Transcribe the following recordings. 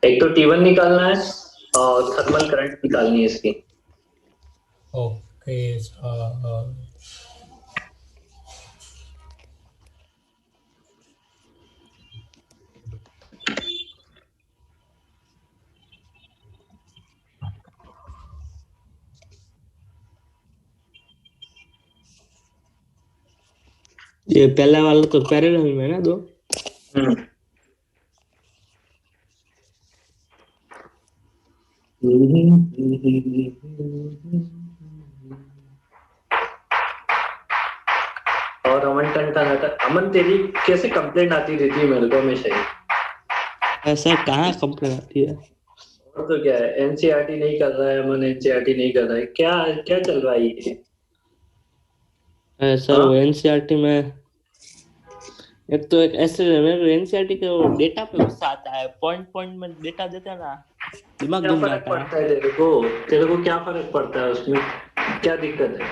एक तो T1 निकालना है और थर्मल करंट निकालनी है इसकी। ओके। ये पहला वाला तो पैरेलल में ना दो। और अमन टन का था। अमन तेरी कैसे कंप्लेंट आती रहती है मेरे को हमेशा ही। ऐसा कहाँ कंप्लेन आती है? और तो क्या है, एनसीईआरटी नहीं कर रहा है अमन, एनसीईआरटी नहीं कर रहा है, क्या क्या चल रहा है ये? सर वो एनसीईआरटी में एक तो एक ऐसे एनसीईआरटी के वो डेटा पे गुस्सा आता है, पॉइंट पॉइंट में डेटा देते हैं ना, दिमाग क्या घूम फर्क जाता है। पड़ता है तेरे को क्या फर्क पड़ता है उसमें? क्या दिक्कत है?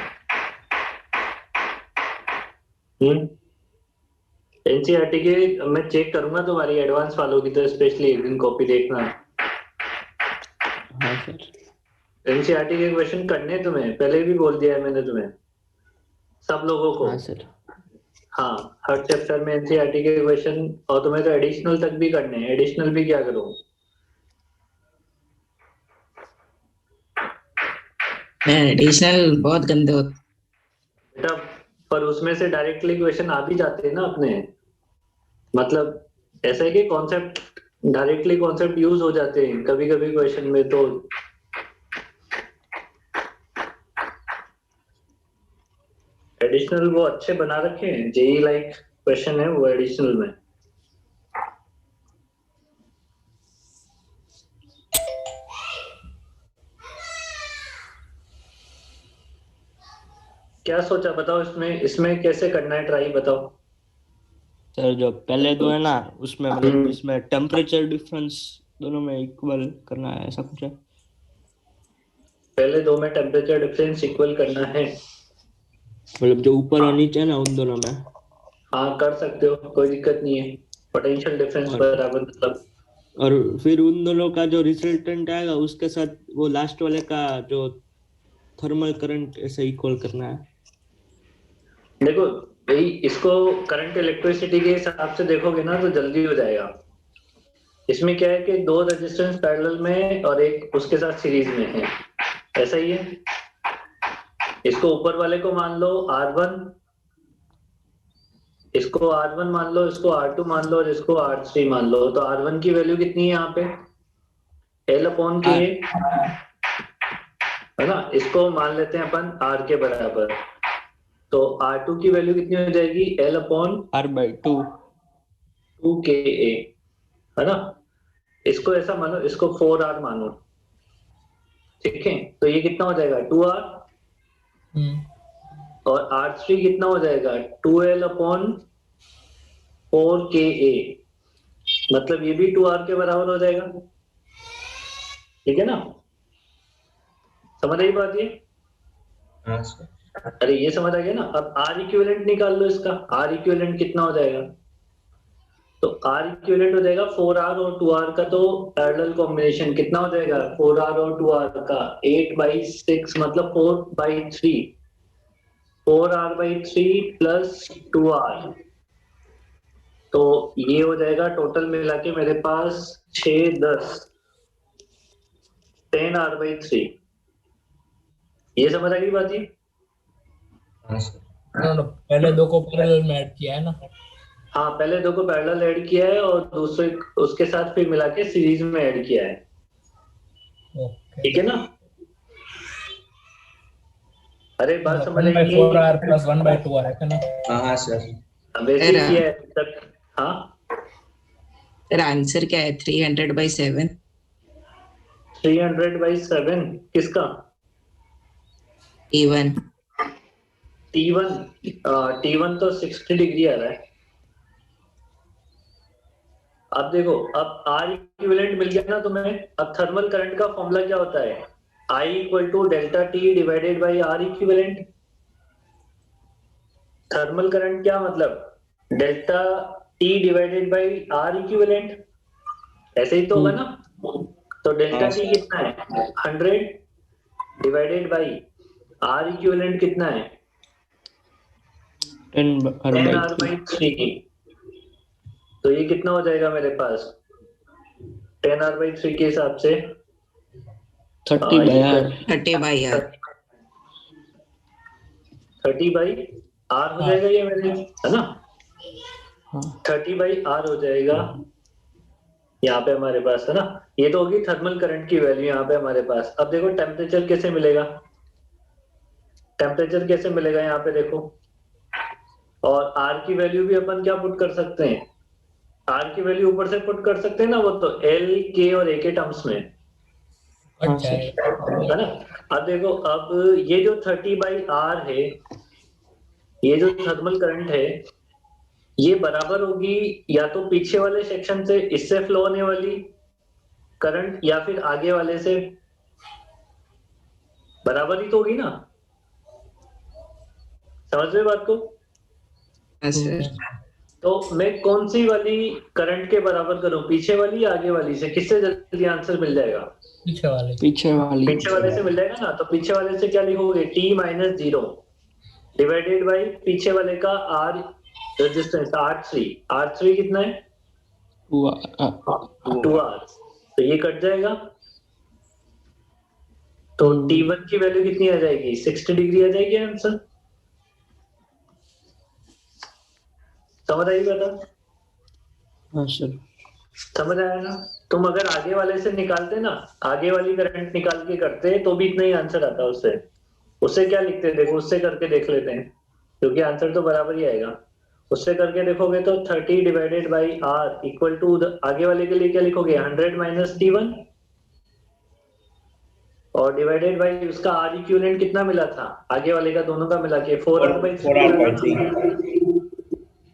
एनसीईआरटी के मैं चेक करूंगा तुम्हारी एडवांस वालों की, तो स्पेशली एक दिन कॉपी देखना। हाँ सर। एनसीईआरटी के क्वेश्चन करने हैं तुम्हें, पहले भी बोल दिया है मैंने तुम्हें, सब लोगों को। हाँ सर। हाँ, हर चैप्टर में एनसीईआरटी के क्वेश्चन, और तुम्हें तो एडिशनल तक भी करने हैं। एडिशनल भी क्या करूँ? एडिशनल बहुत गंदे होते। बेटा पर उसमें से डायरेक्टली क्वेश्चन आ भी जाते हैं ना अपने, मतलब ऐसा है कि कॉन्सेप्ट डायरेक्टली कॉन्सेप्ट यूज हो जाते हैं कभी कभी क्वेश्चन में। तो एडिशनल वो अच्छे बना रखे हैं, जेई लाइक क्वेश्चन है वो एडिशनल में। क्या सोचा बताओ, इसमें इसमें कैसे करना है, ट्राई बताओ। सर जो पहले दो है ना, उसमें मतलब इसमें टेम्परेचर डिफरेंस दोनों में इक्वल करना है, ऐसा कुछ है? पहले दो में टेम्परेचर डिफरेंस इक्वल करना है, मतलब जो ऊपर और नीचे है ना उन दोनों में। हाँ कर सकते हो, कोई दिक्कत नहीं है। पोटेंशियल डिफरेंस और बराबर मतलब। और फिर उन दोनों का जो रिजल्टेंट आएगा उसके साथ वो लास्ट वाले का जो थर्मल करंट ऐसे इक्वल करना है। देखो भाई, इसको करंट इलेक्ट्रिसिटी के हिसाब से देखोगे ना तो जल्दी हो जाएगा। इसमें क्या है कि दो रेजिस्टेंस पैरेलल में और एक उसके साथ सीरीज में है, ऐसा ही है। इसको ऊपर वाले को मान लो R1, इसको R1 मान लो, इसको R2 मान लो और इसको R3 मान लो। तो R1 की वैल्यू कितनी है यहाँ पे? L अपॉन के, है ना। इसको मान लेते हैं अपन R के बराबर, तो R2 की वैल्यू कितनी हो जाएगी? L upon R/2। 2 KA, है ना। इसको ऐसा मानो, इसको 4R मानो, ठीक है। तो ये कितना हो जाएगा? 2R। और R3 कितना हो जाएगा? 2L अपॉन 4KA, मतलब ये भी 2R के बराबर हो जाएगा, ठीक है ना। समझ आई बात ये? हाँ सर। अरे ये समझ आ गया ना। अब R इक्विवेलेंट निकाल लो इसका। R इक्विवेलेंट कितना हो जाएगा? तो R इक्विवेलेंट हो जाएगा 4R और 2R का, तो पैरेलल कॉम्बिनेशन कितना हो जाएगा 4R और 2R का? 8/6 मतलब 4/3, 4R/3 प्लस 2R। तो ये हो जाएगा टोटल मिला के मेरे पास 6 10 10R/3। ये समझ आ गई बात ये? हाँ सर। पहले दो को पैरेलल में ऐड किया है ना। हाँ, पहले दो को पैरेलल ऐड किया है और दूसरे उसके साथ फिर मिला के सीरीज में ऐड किया है, ओके। ठीक है ना। अरे बात समझ आई कि 1/4R प्लस 1/2R है ना। हाँ सर। अब ऐसे ही किया है अभी तक। हाँ सर आंसर क्या है? 300/7। 300/7 किसका? T1। T1। T1 तो 60 डिग्री आ रहा है। अब देखो, अब R इक्विवेलेंट मिल गया ना तुम्हें। अब थर्मल करंट का फॉर्मूला क्या होता है? I equal to delta T divided by R equivalent. Thermal current क्या मतलब? Delta T divided by R equivalent, ऐसे ही तो होगा ना। तो डेल्टा T कितना है, 100 डिवाइडेड बाई R इक्विवेलेंट कितना है, 10R/3। तो ये कितना हो जाएगा मेरे पास 10R/3 के हिसाब से 30/R 30/R 30/R हो जाएगा ये मेरे, है ना। हाँ 30/R हो जाएगा यहाँ पे हमारे पास, है ना। ये तो होगी थर्मल करंट की वैल्यू यहाँ पे हमारे पास। अब देखो टेम्परेचर कैसे मिलेगा, टेम्परेचर कैसे मिलेगा यहाँ पे देखो। और R की वैल्यू भी अपन क्या पुट कर सकते हैं, R की वैल्यू ऊपर से पुट कर सकते हैं ना, वो तो L K और A के टर्म्स में, हाँ सर है ना। अब देखो, अब ये जो 30/R है, ये जो थर्मल करंट है, ये बराबर होगी या तो पीछे वाले सेक्शन से इससे फ्लो होने वाली करंट, या फिर आगे वाले से, बराबर ही तो होगी ना। समझ रहे बात को। हाँ सर। तो मैं कौन सी वाली करंट के बराबर करूं, पीछे वाली या आगे वाली से, किससे जल्दी आंसर मिल जाएगा, पीछे वाले। पीछे वाली से मिल जाएगा ना। तो पीछे वाले से क्या लिखोगे, T-0 डिवाइडेड बाई पीछे वाले का R रेजिस्टेंस R3 कितना है, 2R। तो ये कट जाएगा, तो T1 की वैल्यू कितनी आ जाएगी, 60 डिग्री आ जाएगी आंसर। समझ आई बता, हाँ सर समझ आया ना। तुम अगर आगे वाले से निकालते ना, आगे वाली करंट निकाल के करते तो भी इतना ही आंसर आता उससे। उससे क्या लिखते देखो, उससे करके देख लेते हैं, क्योंकि आंसर तो बराबर ही आएगा। उससे करके देखोगे तो 30 divided by R equal to, आगे वाले के लिए क्या लिखोगे, 100 - T1 और डिवाइडेड बाई उसका R इक्विवेलेंट कितना मिला था, आगे वाले का दोनों का मिला के 4R/3।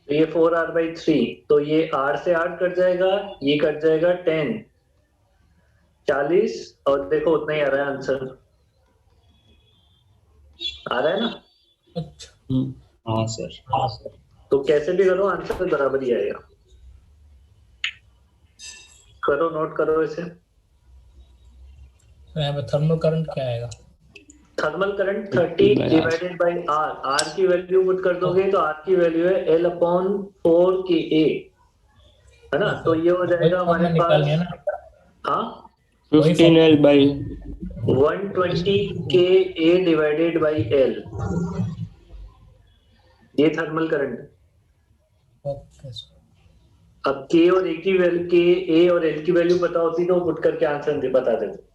तो ये 4R/3, तो ये R से 8 कट जाएगा, ये कट जाएगा 10 40, और देखो उतना ही आ रहा है आंसर, आ रहा है ना। अच्छा हाँ सर। तो कैसे भी करो आंसर बराबर ही आएगा। करो, नोट करो इसे। तो यहाँ पे थर्मल करंट क्या आएगा, thermal current 30 divided by R की वैल्यू पुट कर दोगे तो R की वैल्यू है L/4KA, है ना। तो ये हो जाएगा हमारे निकाल लिया पास, ना। हाँ 15L/, 120KA divided by L, ये थर्मल करंट। Okay sir. अब K और A की वैल्यू, K A और L की वैल्यू पता होती तो पुट करके आंसर बता देते।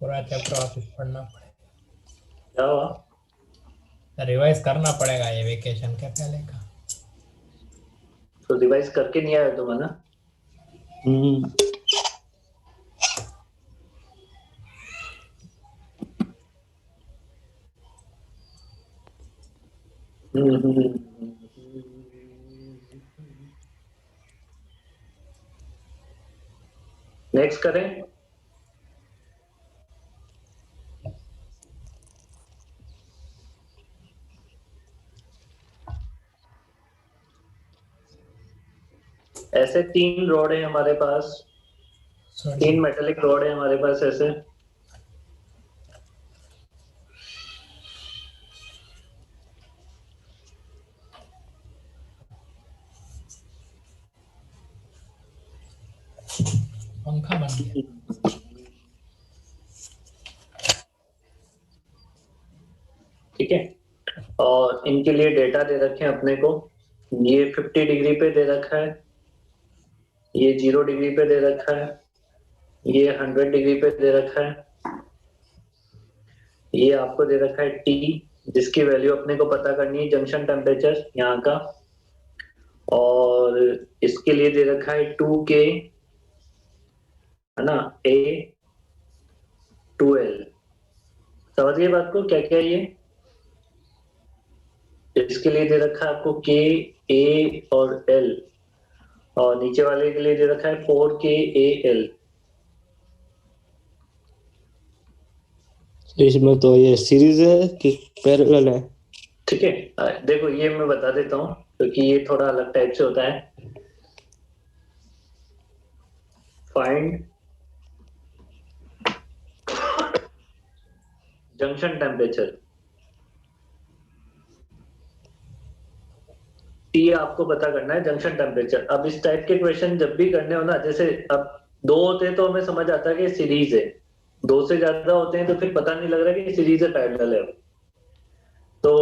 पूरा चैप्टर वापस पढ़ना पड़ेगा, क्या हुआ, रिवाइज करना पड़ेगा ये वेकेशन के पहले का। तो रिवाइज करके नहीं आया तुम, है ना। नेक्स्ट करें। ऐसे 3 रॉड है हमारे पास, 3 मेटेलिक रॉड है हमारे पास ऐसे। पंखा बन गया। ठीक है, और इनके लिए डेटा दे रखे हैं अपने को। ये 50 डिग्री पे दे रखा है, ये 0 डिग्री पे दे रखा है, ये 100 डिग्री पे दे रखा है, ये आपको दे रखा है T, जिसकी वैल्यू अपने को पता करनी है, जंक्शन टेम्परेचर यहाँ का। और इसके लिए दे रखा है 2K, है ना, A 2L। समझ गए बात को, क्या क्या ये। इसके लिए दे रखा है आपको K ए और एल, और नीचे वाले के लिए दे रखा है 4KAL। इसमें तो ये सीरीज है कि पैरेलल है? ठीक है, देखो ये मैं बता देता हूँ क्योंकि ये थोड़ा अलग टाइप से होता है। फाइंड जंक्शन टेम्परेचर, T आपको पता करना है, जंक्शन टेम्परेचर। अब इस टाइप के क्वेश्चन जब भी करने हो ना, जैसे अब 2 होते हैं तो हमें समझ आता है कि सीरीज है, 2 से ज्यादा होते हैं तो फिर पता नहीं लग रहा कि सीरीज है पैरेलल है। तो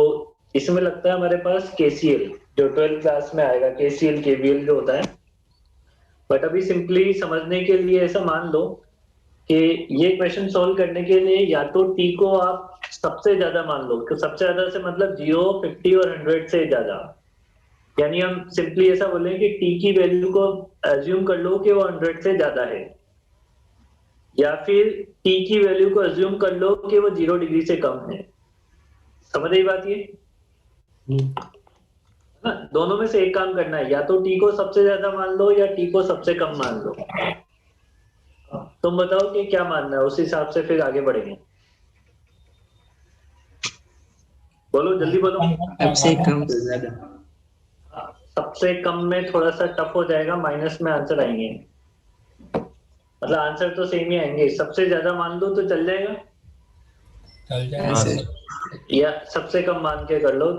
इसमें लगता है हमारे पास KCL, जो 12th क्लास में आएगा, KCL KVL जो होता है। बट अभी सिंपली समझने के लिए ऐसा मान लो कि ये क्वेश्चन सॉल्व करने के लिए या तो T को आप सबसे ज्यादा मान लो, कि सबसे ज्यादा से मतलब 0, 50 और 100 से ज्यादा। यानी हम सिंपली ऐसा बोले कि T की वैल्यू को अज्यूम कर लो कि वो 100 से ज्यादा है, या फिर T की वैल्यू को अज्यूम कर लो कि वो 0 डिग्री से कम है। समझ आई बात ये? ना, दोनों में से एक काम करना है, या तो T को सबसे ज्यादा मान लो या T को सबसे कम मान लो। तुम बताओ कि क्या मानना है, उस हिसाब से फिर आगे बढ़ेंगे। बोलो जल्दी बोलो। सबसे कम। सबसे कम में थोड़ा सा टफ हो जाएगा, माइनस में आंसर आएंगे, मतलब आंसर तो सेम ही आएंगे। सबसे ज्यादा मान लो तो चल जाएगा, चल हाँ जाएगा। सर। या सबसे कम मान के कर लो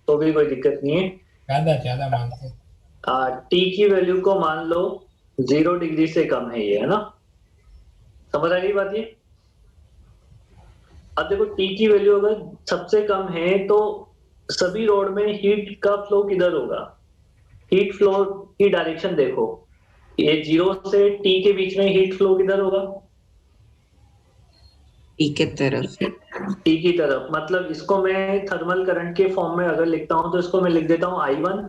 तो भी कोई दिक्कत नहीं है। ज्यादा मानते। T की वैल्यू को मान लो 0 डिग्री से कम है ये, है ना? समझ आ गई बात ये? अब देखो T की वैल्यू अगर सबसे कम है तो सभी रोड में हीट का फ्लो किधर होगा? हीट फ्लो की डायरेक्शन देखो, ये 0 से T के बीच में हीट फ्लो किधर होगा? T के तरफ। T की तरफ। मतलब इसको मैं थर्मल करंट के फॉर्म में अगर लिखता हूं तो इसको मैं लिख देता हूं I1।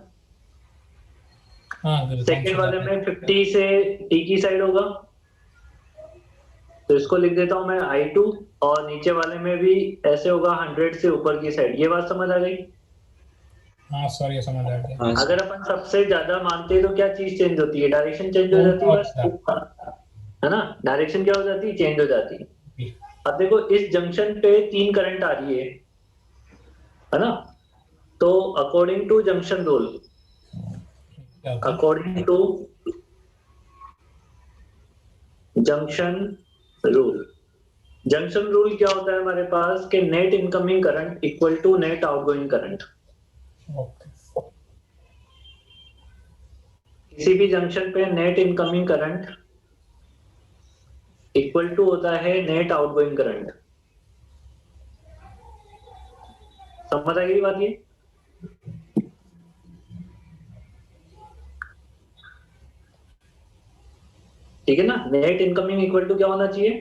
हाँ, सेकेंड वाले में 50 से T की साइड होगा, तो इसको लिख देता हूं मैं I2। और नीचे वाले में भी ऐसे होगा 100 से ऊपर की साइड। ये बात समझ आ गई? हाँ सर, ये समझ आ गया। हाँ सर। अगर अपन सबसे ज्यादा मानते हैं तो क्या चीज चेंज होती है? डायरेक्शन चेंज हो जाती है बस, है ना? डायरेक्शन क्या हो जाती है? चेंज हो जाती है। अब देखो इस जंक्शन पे 3 करंट आ रही है ना? तो according to junction rule, according to junction rule, junction rule क्या होता है हमारे पास कि net incoming current equal to net outgoing current. किसी भी जंक्शन पे net incoming current equal to होता है नेट आउटगोइंग करंट। समझ आ गई बात ये? ठीक है ना? नेट इनकमिंग इक्वल टू क्या होना चाहिए?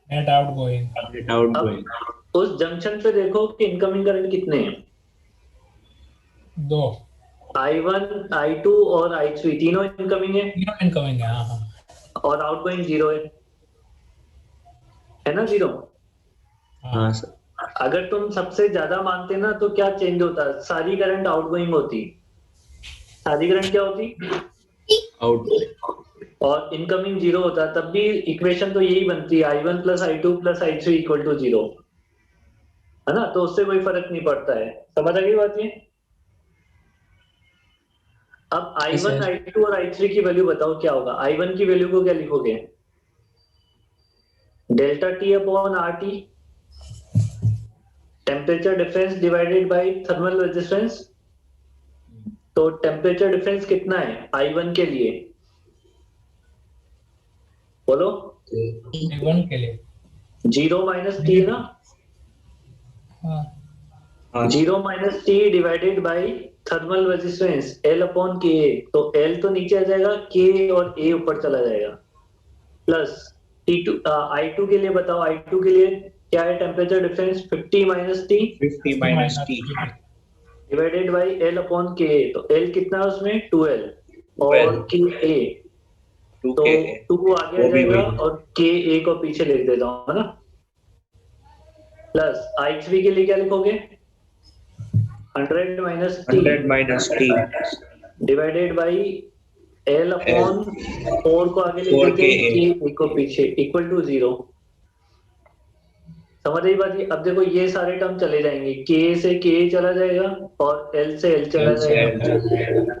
Net outgoing. Net outgoing. अब उस जंक्शन पे देखो कि इनकमिंग करंट कितने हैं? 2। I1, I2 और I3 तीनों इनकमिंग है, तीनों इनकमिंग है। हाँ हाँ। और आउटगोइंग 0 है ना? 0। हाँ सर। अगर तुम सबसे ज्यादा मानते ना तो क्या चेंज होता? सारी करंट आउटगोइंग होती, सारी करंट क्या होती? आउट। और इनकमिंग 0 होता। तब भी इक्वेशन तो यही बनती है, I1 plus I2 plus I3 equal to 0, है ना? तो उससे कोई फर्क नहीं पड़ता है। समझ आ गई बात ये? अब I1, I2 और I3 की वैल्यू बताओ क्या होगा? I1 की वैल्यू को क्या लिखोगे? Delta T upon RT, temperature difference divided by thermal resistance. तो टेम्परेचर डिफरेंस कितना है I1 के लिए? बोलो। I1 के लिए 0 माइनस T ना? हाँ 0 minus T divided by thermal resistance L upon के। तो L तो नीचे आ जाएगा, K और A ऊपर चला जाएगा, प्लस T2 I2 के लिए बताओ, I2 के लिए क्या है temperature difference? 50 minus T 50 minus T divided by L upon के। तो L कितना है उसमें? 2L और K A, तो 2 आगे आ जाएगा और K A को पीछे लिख देता हूँ, है ना? प्लस I3 के लिए क्या लिखोगे? 100 minus T 100 minus T divided by L upon 4 को आगे लेके 4K के K को पीछे इक्वल टू 0। समझ रही बात? अब देखो ये सारे टर्म चले जाएंगे, K से K चला जाएगा और L से L चला L से L जाएगा।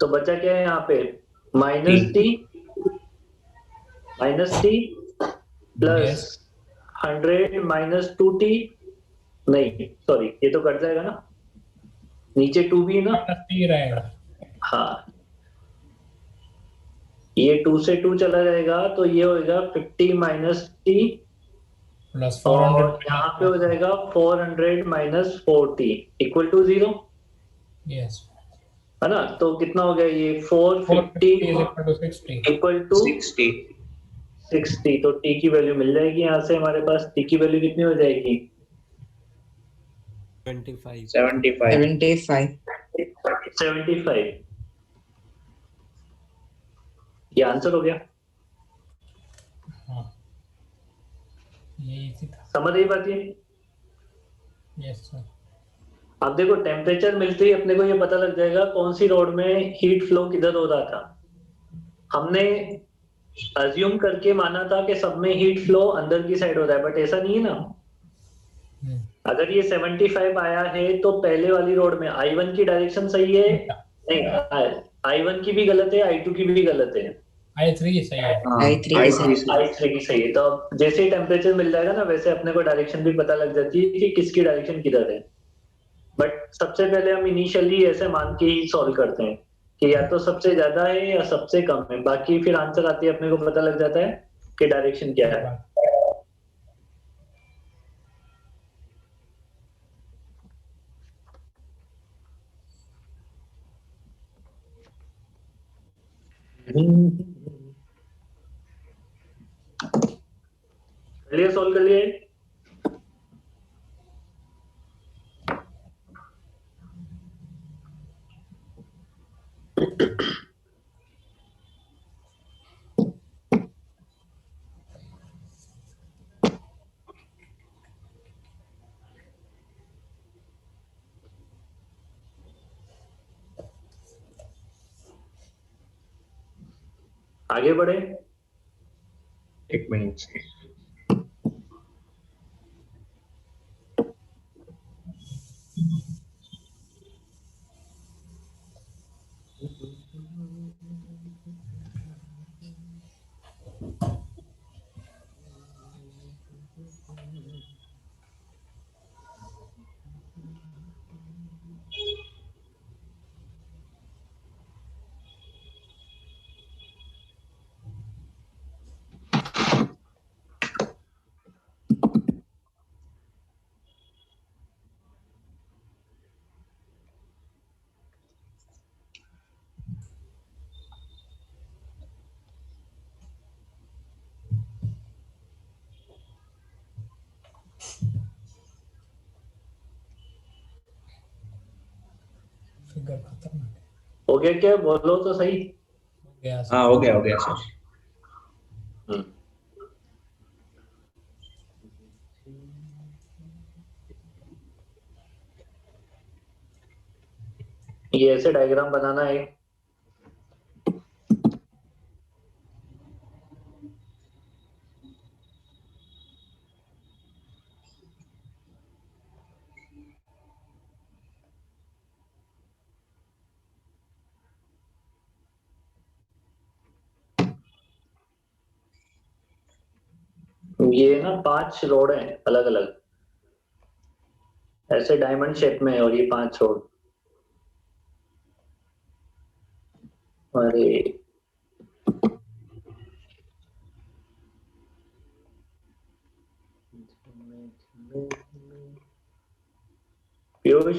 तो बचा क्या है यहाँ पे? Minus T plus 100 minus 2t। नहीं सॉरी, ये तो कट जाएगा ना, नीचे 2 भी है ना। टी रहेगा। हाँ, ये 2 से 2 चला जाएगा तो ये होगा 50 माइनस टी प्लस और 400 यहाँ पे हो जाएगा 400 minus 4t equal to 0, yes है ना। तो कितना हो गया ये 450 इक्वल टू 60 60। तो t की वैल्यू मिल जाएगी यहाँ से हमारे पास। t की वैल्यू कितनी हो जाएगी? 75 75। ये आंसर हो गया। हाँ ये इजी था। समझ रही बात ये? Yes sir. अब देखो टेम्परेचर मिलते ही अपने को ये पता लग जाएगा कौन सी रोड में हीट फ्लो किधर हो रहा था। हमने अज्यूम करके माना था कि सब में हीट फ्लो अंदर की साइड हो रहा है, बट ऐसा नहीं है ना। अगर ये 75 आया है तो पहले वाली रोड में I1 की डायरेक्शन सही है? नहीं, I1 की भी गलत है, I2 की भी गलत है, I3 सही है। I3 की सही है। तो अब जैसे ही टेम्परेचर मिल जाएगा ना, वैसे अपने को डायरेक्शन भी पता लग जाती है कि किसकी डायरेक्शन किधर है। बट सबसे पहले हम इनिशियली ऐसे मान के ही सॉल्व करते हैं कि या तो सबसे ज्यादा है या सबसे कम है, बाकी फिर आंसर आती है अपने को पता लग जाता है कि डायरेक्शन क्या है। कर लिए, सॉल्व कर लिए। आगे बढ़े। एक मिनट से फिगर खतरनाक है। हो गया क्या? बोलो तो सही। हो गया सर। हाँ हो गया सर। ये ऐसे डायग्राम बनाना है। ये ना 5 रोड हैं अलग अलग, ऐसे डायमंड शेप में है, और ये 5 रोड। अरे पीयूष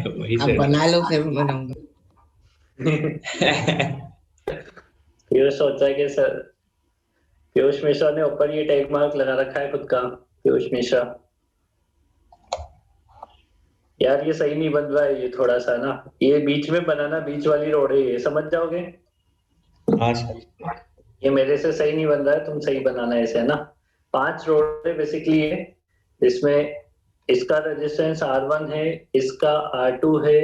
वही आप सर। बना लो फिर मैं बनाऊंगा। पीयूष सोचा है कि सर, पीयूष मिश्रा ने ऊपर ये टैग मार्क लगा रखा है खुद का, पीयूष मिश्रा। यार ये सही नहीं बन रहा है, ये थोड़ा सा ना, ये बीच में बनाना, बीच वाली रोड है, ये समझ जाओगे। हाँ सर। ये मेरे से सही नहीं बन रहा है, तुम सही बनाना है इसे, है ना। 5 रोड है बेसिकली है, जिसमें इसका रेजिस्टेंस R1 है, इसका R2 है,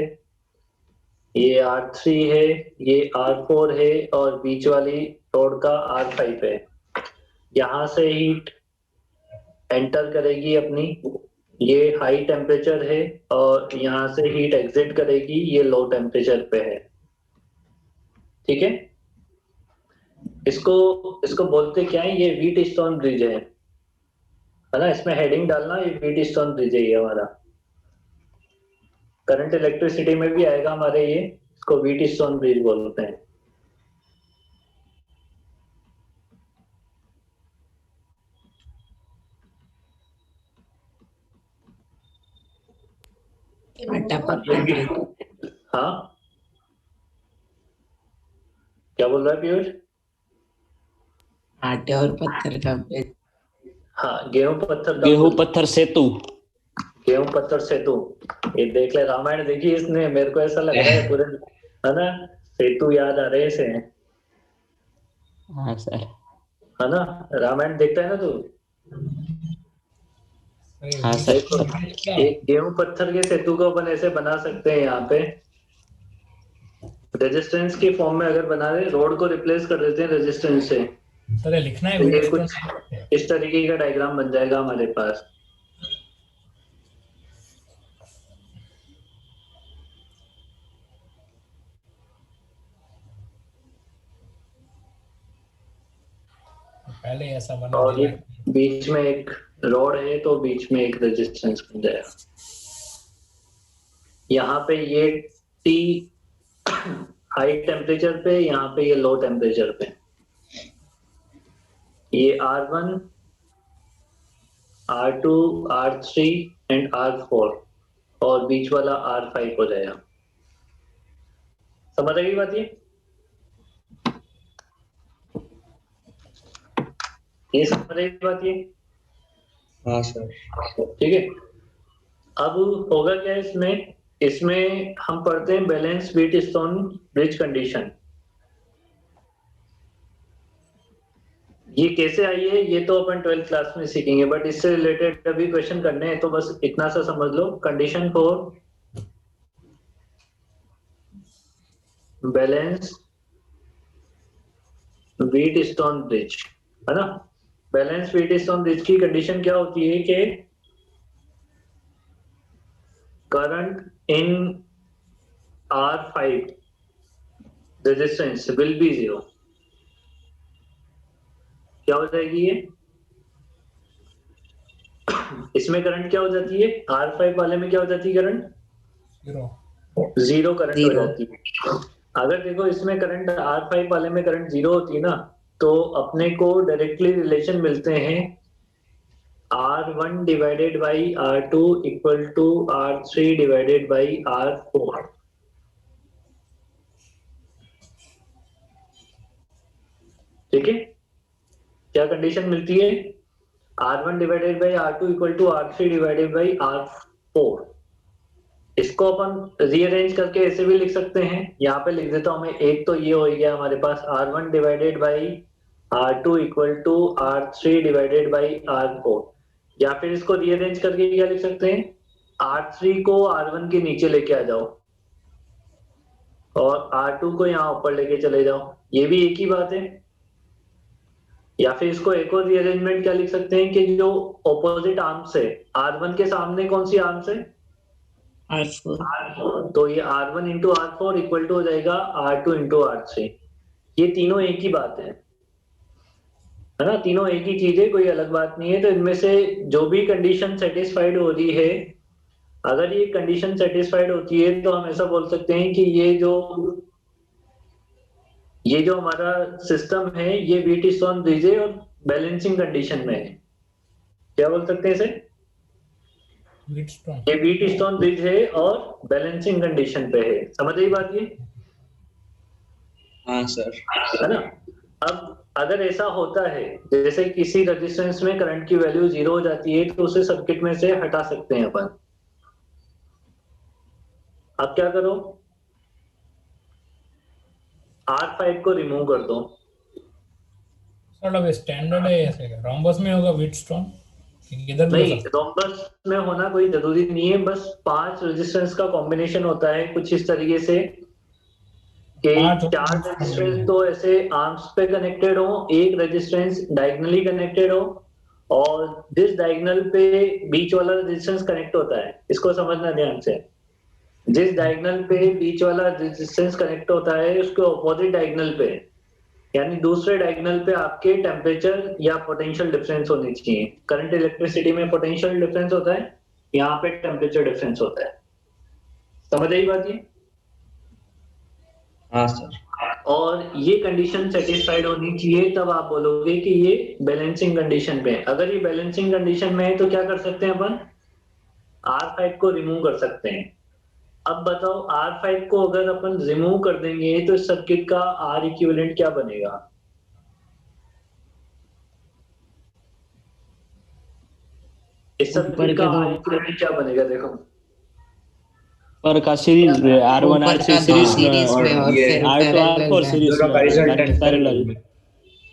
ये R3 है, ये R4 है और बीच वाली रोड का R5 है। यहाँ से हीट एंटर करेगी अपनी, ये हाई टेम्परेचर है, और यहाँ से हीट एग्जिट करेगी, ये लो टेम्परेचर पे है। ठीक है, इसको इसको बोलते क्या है, ये व्हीट स्टोन ब्रिज है ना। इसमें हेडिंग डालना, ये व्हीट स्टोन ब्रिज है ये हमारा। करंट इलेक्ट्रिसिटी में भी आएगा हमारे ये, इसको व्हीट स्टोन ब्रिज बोलते हैं। आटा पत्थर ब्रिज। हाँ, क्या बोल रहा है पीयूष? आटे और पत्थर का ब्रिज। हाँ, गेहूं पत्थर का गेहूं पुल। पत्थर सेतु। गेहूं पत्थर सेतु, ये देख ले, रामायण देखी इसने, मेरे को ऐसा लग रहा है पूरे, है ना, सेतु याद आ रहे से। हाँ सर। है ना, रामायण देखता है ना तू? हाँ सर। देखो, एक गेहूं पत्थर के सेतु को अपन ऐसे बना सकते हैं। यहाँ पे रेजिस्टेंस की फॉर्म में अगर बना रहे, रोड को रिप्लेस कर देते हैं रेजिस्टेंस से, सर लिखना है तो ये व्हीट कुछ स्टोन। इस तरीके का डायग्राम बन जाएगा हमारे पास। पहले ऐसा बना और ये दिया। बीच में एक रॉड है, तो बीच में एक रेजिस्टेंस बन जाएगा। यहाँ पे ये टी हाई टेम्परेचर पे, यहाँ पे ये लो टेम्परेचर पे। ये R1, R2, R3 and R4 और बीच वाला R5 हो जाएगा। समझ आई बात ये समझ आई बात ये? हाँ सर। ठीक है, अब होगा क्या इसमें, इसमें हम पढ़ते हैं balance Wheatstone bridge condition. ये कैसे आई है ये तो अपन 12th क्लास में सीखेंगे, बट इससे रिलेटेड अभी क्वेश्चन करने हैं, तो बस इतना सा समझ लो। Condition for balance Wheatstone bridge, है ना। बैलेंस व्हीट स्टोन ब्रिज की कंडीशन क्या होती है कि current in R5 resistance will be 0। क्या हो जाएगी ये, इसमें करंट क्या हो जाती है, R5 वाले में क्या हो जाती है, करंट जीरो करंट हो जाती है। अगर देखो इसमें करंट R5 वाले में करंट 0 होती है ना, तो अपने को डायरेक्टली रिलेशन मिलते हैं R1 divided by R2 equal to R3 divided by R4। ठीक है, क्या कंडीशन मिलती है, R1 divided by R2 equal to R3 divided by R4। इसको अपन रीअरेंज करके ऐसे भी लिख सकते हैं, यहाँ पे लिख देता हूं मैं। एक तो ये हो गया हमारे पास R1 divided by R2 equal to R3 divided by R4, या फिर इसको रीअरेंज करके क्या लिख सकते हैं, R3 को R1 के नीचे लेके आ जाओ और R2 को यहाँ ऊपर लेके चले जाओ, ये भी एक ही बात है। या फिर इसको एक और रीअरेंजमेंट क्या लिख सकते हैं कि जो ऑपोजिट आर्म्स है, R1 के सामने कौन सी आर्म्स है, R4। तो ये R1 into R4 equal to हो जाएगा R2 इंटू R3। ये तीनों एक ही बात है ना, तीनों एक ही चीज है, कोई अलग बात नहीं है। तो इनमें से जो भी कंडीशन सेटिस्फाइड हो रही है, अगर ये कंडीशन सेटिस्फाइड होती है तो हम ऐसा बोल सकते हैं कि ये जो हमारा सिस्टम है ये व्हीट स्टोन ब्रिज है और बैलेंसिंग कंडीशन में है। क्या बोल सकते हैं इसे, ये व्हीट स्टोन ब्रिज है और बैलेंसिंग कंडीशन पे है। समझ आई बात ये? हाँ सर। है ना। अब अगर ऐसा होता है जैसे किसी रेजिस्टेंस में करंट की वैल्यू 0 हो जाती है, तो उसे सर्किट में से हटा सकते हैं अपन। अब क्या करो, R5 को रिमूव कर दो। मतलब स्टैंडर्ड है ऐसे, रोम्बस में होगा व्हीट स्टोन, इधर भी नहीं, रोम्बस में होना कोई जरूरी नहीं है, बस 5 रेजिस्टेंस का कॉम्बिनेशन होता है कुछ इस तरीके से कि हाँ, चार रेजिस्टेंस तो ऐसे आर्म्स पे कनेक्टेड हो, एक रेजिस्टेंस डायगनली कनेक्टेड हो, और जिस डायगनल पे बीच वाला रेजिस्टेंस कनेक्ट होता है, इसको समझना ध्यान से। जिस डायगनल पे बीच वाला रेजिस्टेंस कनेक्ट होता है उसके ऑपोजिट डायगनल पे, यानी दूसरे डायगनल पे आपके टेम्परेचर या पोटेंशियल डिफरेंस होनी चाहिए। करंट इलेक्ट्रिसिटी में पोटेंशियल डिफरेंस होता है, यहाँ पे टेम्परेचर डिफरेंस होता है। समझ आई बात ये? हाँ सर। और ये कंडीशन सेटिस्फाइड होनी चाहिए, तब आप बोलोगे कि ये बैलेंसिंग कंडीशन पे है। अगर ये बैलेंसिंग कंडीशन में है तो क्या कर सकते हैं अपन, R5 को रिमूव कर सकते हैं। अब बताओ R5 को अगर अपन रिमूव कर देंगे तो इस सर्किट का R इक्विवेलेंट क्या बनेगा? इस सर्किट का R इक्विवेलेंट क्या बनेगा? देखो पर का सीरीज में R1 ऊपर R3 का दो सीरीज में सीरीज और में और ये फिर R2 पैरेलल R4 में। सीरीज दोनों का में रिजल्टेंट पैरेलल।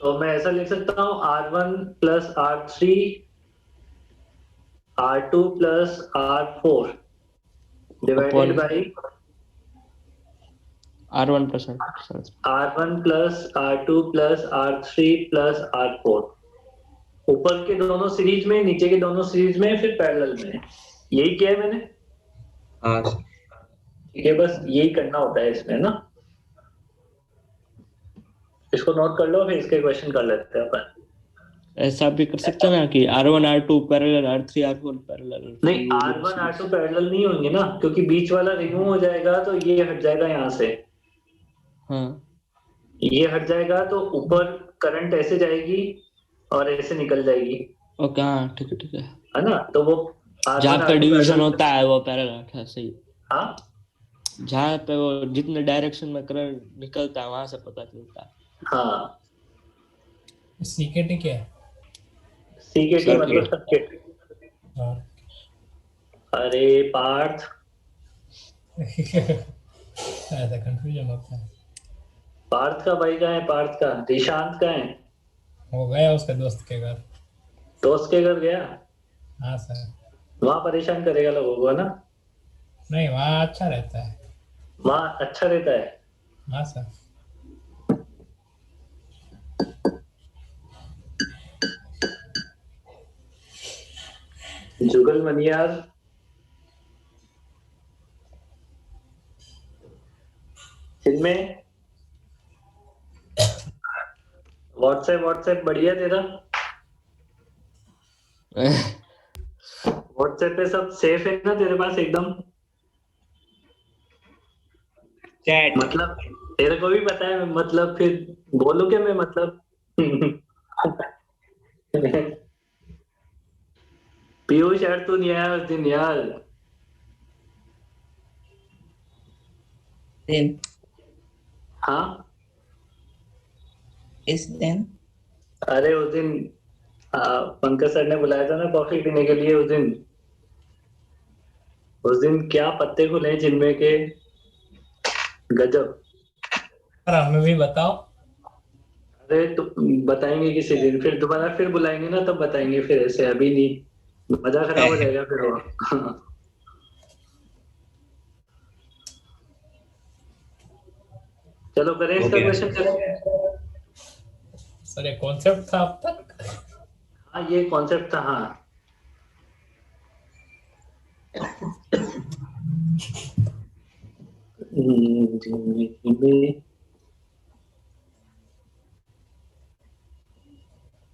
तो मैं ऐसा लिख सकता हूँ R1 plus R3 R2 plus R4 divided by R1 plus R2 R1 plus R2 plus R3 plus R4। ऊपर के दोनों सीरीज में, नीचे के दोनों सीरीज में, फिर पैरेलल में। यही किया है मैंने। हाँ सर। ठीक है, बस यही करना होता है इसमें ना। इसको नोट कर लो, फिर इसके क्वेश्चन कर लेते हैं अपन। ऐसा भी कर सकते हैं ना कि R1 R2 parallel R3 R4 parallel. नहीं, R1 R2 पैरेलल नहीं होंगे ना, क्योंकि बीच वाला रिमूव हो जाएगा तो ये हट जाएगा यहाँ से। हाँ, ये हट जाएगा तो ऊपर करंट ऐसे जाएगी और ऐसे निकल जाएगी, ओके, हाँ ठीक है ठीक है। है ना। तो वो जहाँ R1 पे R2 डिवीजन पैरेलल। होता है वो पैरेलल है, सही। हाँ, जहाँ पे वो जितने डायरेक्शन में करंट निकलता है वहां से पता चलता है। हाँ। सीकेटी क्या है? सीकेटी मतलब सर्किट। सर्किट। हाँ। अरे पार्थ, ऐसा कंफ्यूजन होता है। पार्थ का भाई कहाँ है? पार्थ का निशांत का है? वो गया उसके दोस्त के घर। दोस्त के घर गया? हाँ सर। वहां परेशान करेगा लोगों को ना? नहीं, वहाँ अच्छा रहता है। वहां अच्छा रहता है। हाँ सर। जुगल मनियार, जिनमें व्हाट्सएप बढ़िया तेरा? व्हाट्सएप पे सब सेफ है ना तेरे पास एकदम? चैट मतलब तेरे को भी पता है, मतलब फिर बोलूं क्या मैं, मतलब पीयूष यार, तू नहीं आया उस दिन यार। दिन हाँ, इस दिन अरे उस दिन पंकज सर ने बुलाया था ना कॉफी पीने के लिए। उस दिन क्या पत्ते खुले जिनमें के, गजब। पर हमें भी बताओ। अरे तो बताएंगे किसी दिन, फिर दोबारा फिर बुलाएंगे ना तब बताएंगे, फिर ऐसे अभी नहीं, मजा खराब हो जाएगा फिर वो। चलो करें इसका Okay. क्वेश्चन, चलो। सर ये कॉन्सेप्ट था अब तक। हाँ, ये कॉन्सेप्ट था। हाँ,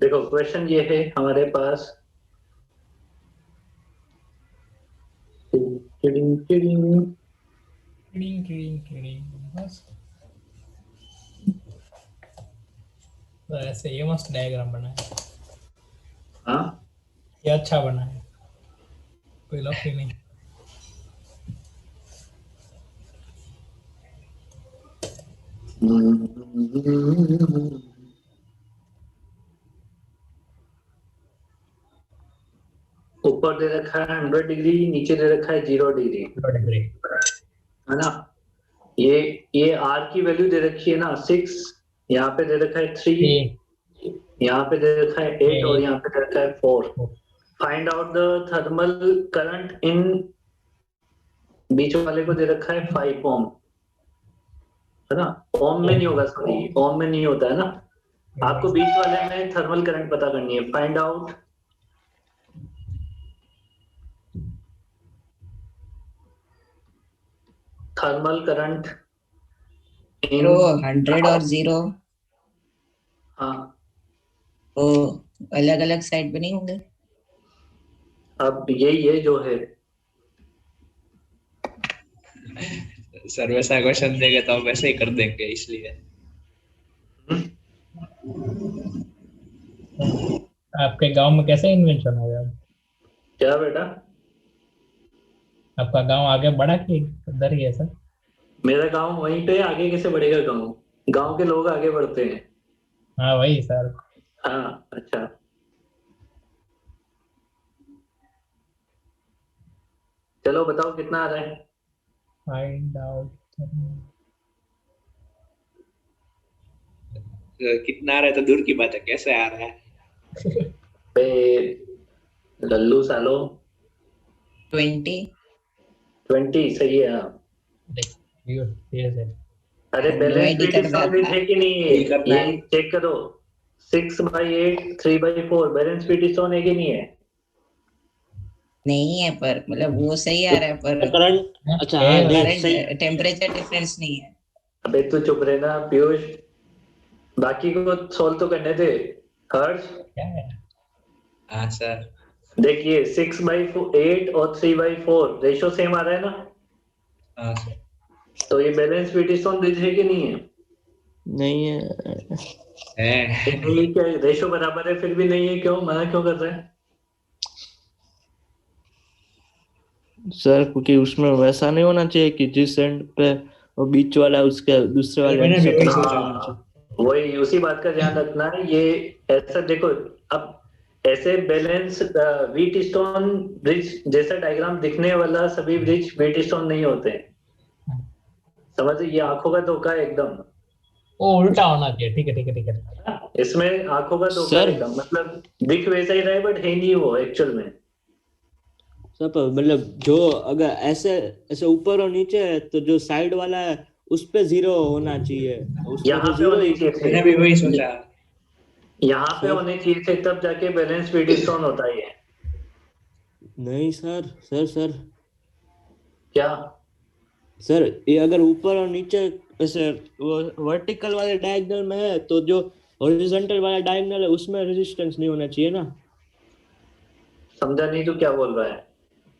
देखो क्वेश्चन ये है हमारे पास। टिडिंग टिडिंग टिडिंग, बस। तो ऐसे ये मस्त डायग्राम बना है। हाँ, ये अच्छा बना है, कोई लॉक ही नहीं। ऊपर दे रखा है 100 डिग्री, नीचे दे रखा है 0 डिग्री, है ना। ये R की वैल्यू दे रखी है ना 6, यहाँ पे दे रखा है 3, यहाँ पे दे रखा है 8 और यहाँ पे दे रखा है 4। Find out the thermal current in, बीच वाले को दे रखा है 5 ओम। है ना, ओम में नहीं होगा, सॉरी ओम में नहीं होता है ना। आपको बीच वाले में थर्मल करंट पता करनी है, फाइंड आउट थर्मल करंट इन, वो 100 और 0 हाँ वो अलग अलग साइड पे नहीं होंगे? अब यही है जो है। सर वैसा क्वेश्चन देंगे तो हम वैसे ही कर देंगे, इसलिए। आपके गांव में कैसे इन्वेंशन हो गया? क्या बेटा? आपका गांव आगे बढ़ा कि उधर ही है सर? मेरा गांव वहीं पे, आगे कैसे बढ़ेगा गांव? गांव के लोग आगे बढ़ते हैं। हाँ वही सर। हाँ अच्छा, चलो बताओ कितना आ रहा है। Find out. कितना आ रहा है तो दूर की बात है, कैसे आ रहा है? बे लल्लू सालो, 20। 20 सही है हाँ। ये से अरे बैलेंस डिवाइड ही शीट कर रहा स्टोरेज था। है कि नहीं है, वही करना ये है। चेक करो। 6/8 3/4 बैलेंस शीट स्टोन है कि नहीं है? नहीं है, पर मतलब वो सही आ रहा है, पर करंट, अच्छा हाँ है। नहीं करंट सही। टेम्परेचर डिफरेंस नहीं है। अबे तू चुप रहना पीयूष, बाकी को सोल्व तो करने दे। हर्ष क्या है? हाँ सर। देखिए 6/8 और 3/4 रेशो सेम आ रहा है ना, हाँ सर। तो ये बैलेंस शीट स्टोन ब्रिज है कि नहीं है? नहीं है है। ये क्या रेशो बराबर है फिर भी नहीं है, क्यों मना क्यों कर रहे हैं? सर, क्योंकि उसमें वैसा नहीं होना चाहिए कि जिस एंड पे वो बीच वाला उसके दूसरे वाले एंड मैंने से भी वही करंट सोचा। होना चाहिए। वही उसी बात का ध्यान रखना है ये। ऐसा देखो, अब ऐसे बैलेंस व्हीट स्टोन ब्रिज जैसा डायग्राम दिखने वाला सभी ब्रिज व्हीट स्टोन नहीं होते हैं। समझ, ये आंखों का धोखा है एकदम। वो उल्टा होना चाहिए। ठीक है ठीक है ठीक है। इसमें आंखों का धोखा है सर एकदम, मतलब दिख वैसा ही रहा है बट है नहीं वो एक्चुअल में। सर पर मतलब जो अगर ऐसे ऐसे ऊपर और नीचे है तो जो साइड वाला है उस पे जीरो होना चाहिए, उसमें तो यहाँ पे जीरो होने ही। चाहिए मैंने भी थे, वही सोचा। यहाँ पे सर होने चाहिए थे, तब जाके बैलेंस व्हीट स्टोन होता है ये। नहीं सर, सर क्या? सर ये अगर ऊपर और नीचे ऐसे वो वर्टिकल वाले डायगोनल में है तो जो हॉरिजॉन्टल वाला डायगोनल है उसमें रेजिस्टेंस नहीं होना चाहिए ना। समझा नहीं तू क्या बोल रहा है?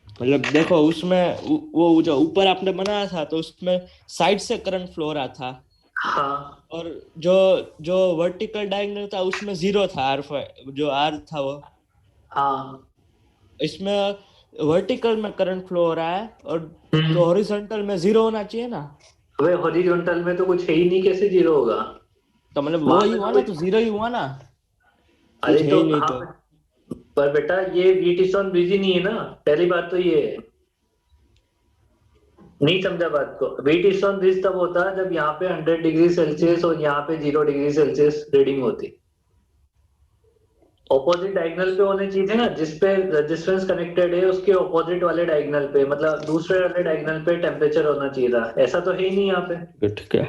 मतलब देखो उसमें वो जो ऊपर आपने बनाया था तो उसमें साइड से करंट फ्लो रहा था, हाँ और जो जो वर्टिकल डायगोनल था उसमें जीरो था, आर जो आर था वो। हाँ। इसमें वर्टिकल में करंट फ्लो हो रहा है और जो हम्म। हॉरिजॉन्टल में जीरो होना चाहिए ना। अबे हॉरिजॉन्टल में तो कुछ है ही नहीं, कैसे जीरो होगा? तो मतलब वो वहां ही पे हुआ तो ना, कुछ, तो जीरो ही हुआ ना, अरे कुछ है तो ही नहीं हाँ, तो। पर बेटा ये व्हीट स्टोन बिजी नहीं है ना, पहली बात तो ये है। नहीं समझा बात को, व्हीट स्टोन ब्रिज तब होता है जब यहाँ पे 100 डिग्री सेल्सियस और यहाँ पे 0 डिग्री सेल्सियस रीडिंग होती। ऑपोजिट डायगोनल पे होने चाहिए थे ना, जिसपे रेजिस्टेंस कनेक्टेड है उसके ऑपोजिट वाले डायगोनल पे, मतलब दूसरे वाले डायगोनल पे टेम्परेचर होना चाहिए था, ऐसा तो है ही नहीं यहाँ पे। ठीक है,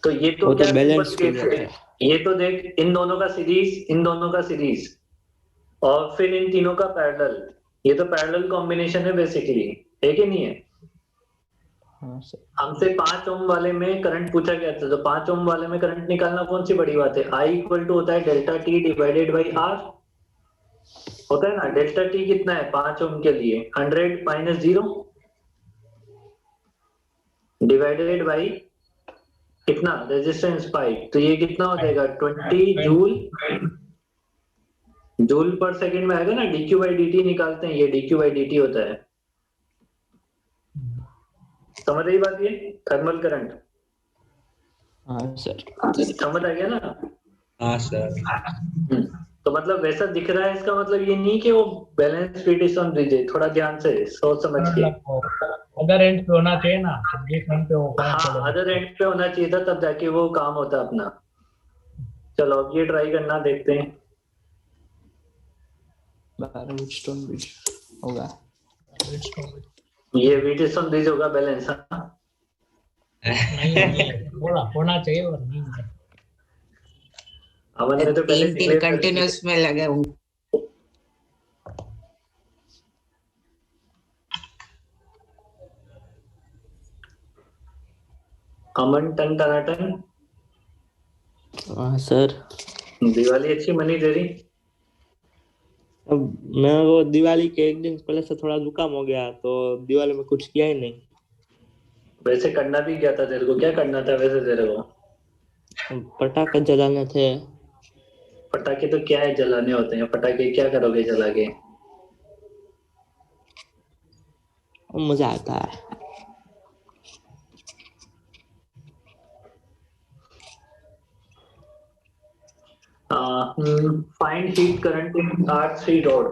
तो ये तो वो तो क्या बैलेंस सिंपल के केस लिए है। था। ये तो देख इन दोनों का सीरीज, इन दोनों का सीरीज, और फिर इन तीनों का पैरेलल, ये तो पैरेलल कॉम्बिनेशन है बेसिकली, है कि नहीं है? हाँ सर। हमसे 5 ओम वाले में करंट पूछा गया था, तो 5 ओम वाले में करंट निकालना कौन सी बड़ी बात है, I इक्वल टू होता है delta T divided by R, होता है ना। डेल्टा टी कितना है 5 ओम के लिए, 100 - 0 डिवाइडेड बाई कितना, रेजिस्टेंस पाई, तो ये कितना हो जाएगा 20 जूल, जूल पर सेकंड में आएगा ना, dq बाई dt निकालते हैं, ये dq बाई dt होता है। समझ रही बात, ये थर्मल करंट हाँ सर। समझ आ गया ना? हाँ सर। तो मतलब वैसा दिख रहा है, इसका मतलब ये नहीं कि वो बैलेंस पीटिशन दीजिए, थोड़ा ध्यान से सोच समझ के। मतलब अदर एंड पे होना चाहिए ना, जिस एंड पे वो करंट फ्लो हाँ होना अदर चाहिए। एंड पे होना चाहिए था, तब जाके वो काम होता अपना। चलो अब ये ट्राई करना, देखते हैं। 12 स्टोन ब्रिज होगा। ये पीटिशन ब्रिज होगा बैलेंस, हाँ नहीं है, बोला होना चाहिए और नहीं है। अमन ने तो पहले तीन तीन declare कर दिया। कंटिन्यूस में लगे हूँ। अमन टन टनाटन। हाँ सर। दिवाली अच्छी मनी तेरी। अब मैं वो दिवाली के एक दिन पहले से थोड़ा जुकाम हो गया तो दिवाली में कुछ किया ही नहीं। वैसे करना भी क्या था तेरे को, क्या करना था वैसे तेरे को? पटाखे जलाने थे। पटाखे तो क्या है, जलाने होते हैं पटाखे, क्या करोगे जला के? मजा आता है। Find heat current in R3 rod.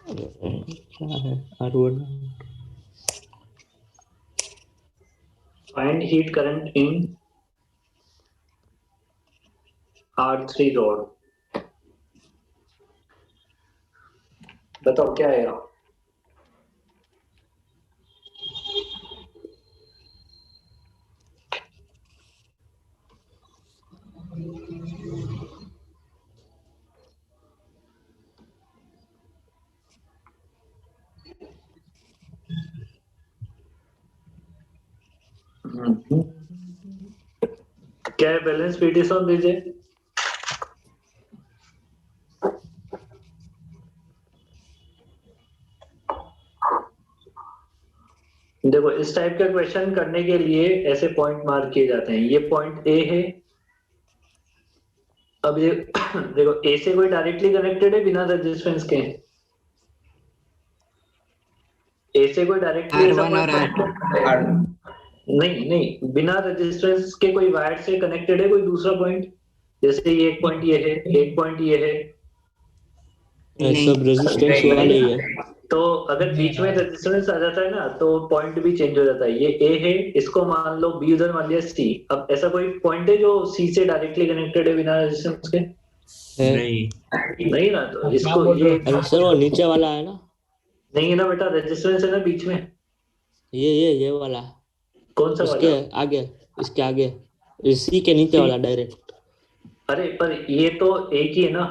क्या है R1? Find heat current in R3 rod. बताओ क्या आएगा? क्या है बैलेंस पीटीशन दीजिए। देखो इस टाइप का क्वेश्चन करने के लिए ऐसे पॉइंट मार्क किए जाते हैं। ये पॉइंट ए है। अब ये देखो ए से कोई डायरेक्टली कनेक्टेड है बिना रेजिस्टेंस के? ए से कोई डायरेक्टली ऐसा R1 और पॉइंट नहीं, नहीं बिना रेजिस्टेंस के कोई वायर से कनेक्टेड है कोई दूसरा पॉइंट? जैसे ये एक पॉइंट ये है, एक पॉइंट ये है, ये सब रेजिस्टेंस वाले ही है। तो अगर बीच में रेजिस्टेंस आ जाता है ना तो पॉइंट भी चेंज हो जाता है। ये ए है, इसको मान लो बी, उधर मान लिया सी। अब ऐसा कोई पॉइंट है जो सी से डायरेक्टली कनेक्टेड है बिना रेजिस्टेंस के? नहीं। नहीं ना, तो क्या इसको बोल रहे ये हो? अरे सर वो नीचे वाला है ना, नहीं है ना बेटा, रेजिस्टेंस है ना बीच में। ये वाला कौन सा इसके वाला? आगे, इसके आगे, इसी के नीचे वाला डायरेक्ट। अरे पर ये तो एक ही है ना,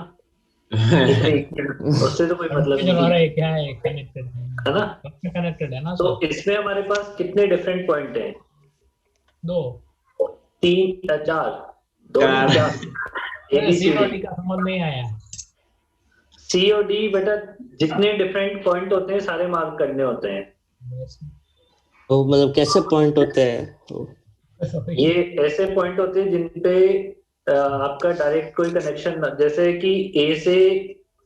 ये तो एक ही है, उससे तो कोई मतलब जो नहीं हमारा है, ये क्या है, कनेक्टेड है ना? कनेक्टेड है ना तो सर। इसमें हमारे पास कितने डिफरेंट पॉइंट हैं? 2। 3 या 4? 2 चार। 4 ए बी सी C और डी। D का समझ नहीं आया। सी और डी बेटा, जितने डिफरेंट पॉइंट होते हैं सारे मार्क करने होते हैं। तो मतलब कैसे पॉइंट होते हैं? ये ऐसे पॉइंट होते हैं जिन पे आपका डायरेक्ट कोई कनेक्शन, जैसे कि ए से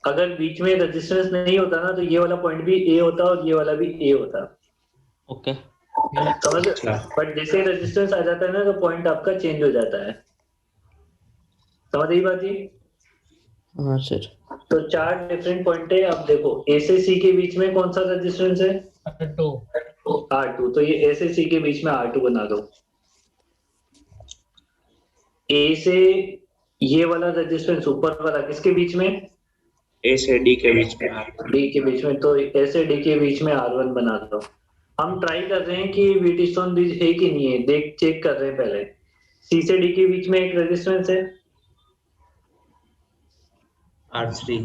अगर बीच में रेजिस्टेंस नहीं होता ना तो ये वाला पॉइंट भी ए होता और ये वाला भी ए होता, ओके। समझ? बट जैसे रेजिस्टेंस आ जाता है ना तो पॉइंट आपका चेंज हो जाता है। समझ रही बात ये? हाँ सर। तो 4 डिफरेंट पॉइंट है। अब देखो ए से सी के बीच में कौन सा रेजिस्टेंस है? R2। R2। तो ये ए से सी के बीच में R2 बना दो। ए से ये वाला रेजिस्टेंस ऊपर वाला किसके बीच में? ए से डी के बीच में डी के बीच में, तो ए से डी के बीच में R1 बना दो। हम ट्राई कर रहे हैं कि व्हीटस्टोन ब्रिज है कि नहीं है, देख चेक कर रहे हैं पहले। सी से डी के बीच में एक रेजिस्टेंस है R3।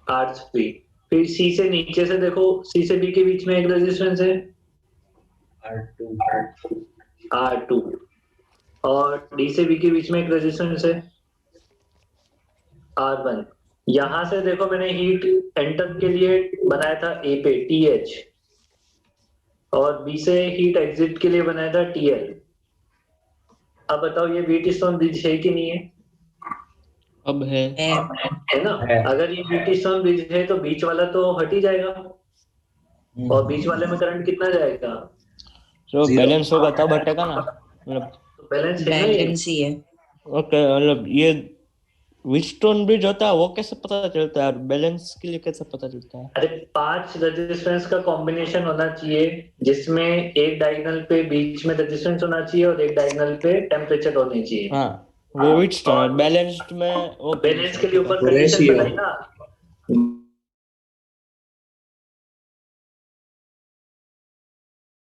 R3। फिर सी से नीचे से देखो, सी से डी के बीच में एक रेजिस्टेंस है R2। R2। और डी से बी के बीच में एक रेजिस्टेंस है R1। यहां से देखो मैंने हीट एंटर के लिए बनाया था ए पे TH, और बी से हीट एग्जिट के लिए बनाया था TL। अब बताओ ये व्हीटस्टोन ब्रिज है कि नहीं है? अब है ना? अगर ये व्हीटस्टोन ब्रिज है तो बीच वाला तो हट ही जाएगा, और बीच वाले में करंट कितना जाएगा? तो बैलेंस होगा तब हटेगा ना, मतलब तो बैलेंस है ना ये? बैलेंस ही है। ओके। मतलब ये व्हीटस्टोन ब्रिज होता है वो कैसे पता चलता है, और बैलेंस के लिए कैसे पता चलता है? अरे 5 रेजिस्टेंस का कॉम्बिनेशन होना चाहिए जिसमें एक डायगोनल पे बीच में रेजिस्टेंस होना चाहिए और एक डायगोनल पे टेम्परेचर होनी चाहिए। हाँ वो व्हीटस्टोन, बैलेंस्ड में वो बैलेंस के लिए ऊपर तो कंडीशन ratio। बनाई ना,